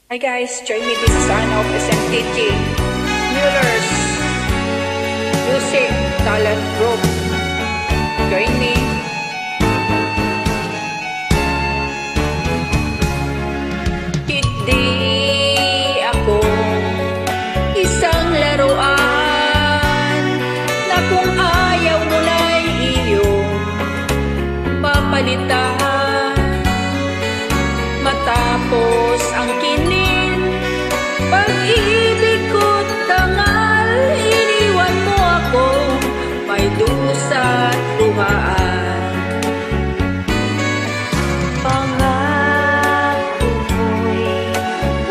Hi guys, join me. This is Anna of SMTG Mueller's Music Talent Group. Join me. Hindi ako isang laruan na kung ayaw mo na'y iyong papalitan. Matapos ang kinin, pag-ibig ko't tangal, iniwan mo ako, may dusa't tuhaan. Pangako mo'y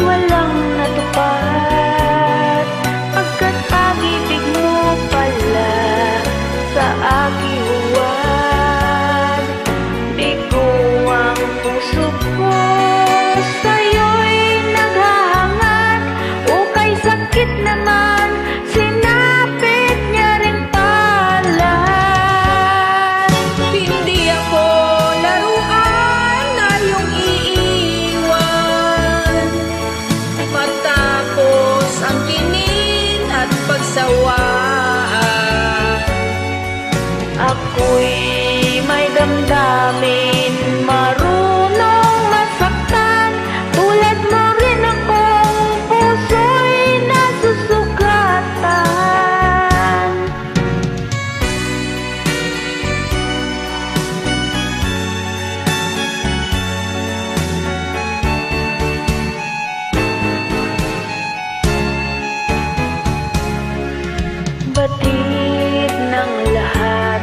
walang natupad, pagkat pag-ibig mo pala sa aking huwad. Bigo ang puso ko, sa'yo'y naghahangad, ukay sakit naman, sinapit niya rin pala. Hindi ako laruan na iyong iiwan, matapos ang kinin at pagsawaan. Ako'y may damdamin, marunong masaktan, tulad mo rin akong puso'y nasusugatan. Batid ng lahat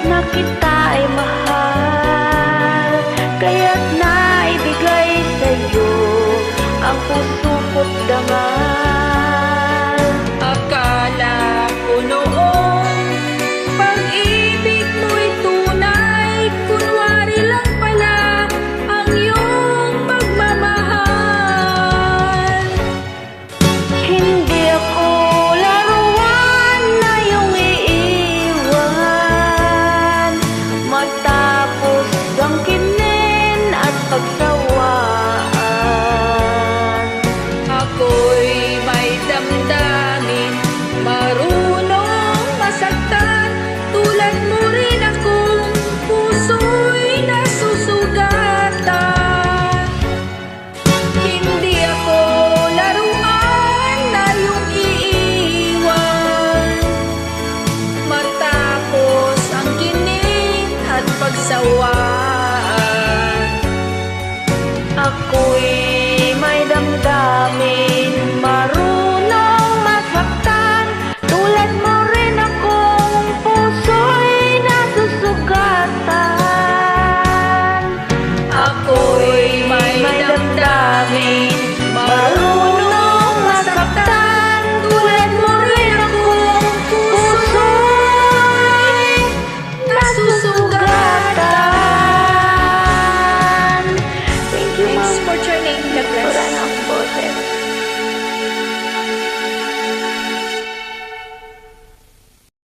na kita ay mahal, kaya't naibigay sa'yo ang puso ko't dangal. Akala ko noon, pag-ibig mo'y tunay, kunwari lang pala ang iyong pagmamahal. Hindi ako laruan na iyong iiwan, matapos ang kinin at pagsawaan. Ako'y may damdamin, marunong masaktan, tulad mo rin akong puso'y nasusugatan. Hindi ako laruan na iyong iiwan, matapos ang kinin at pagsawa.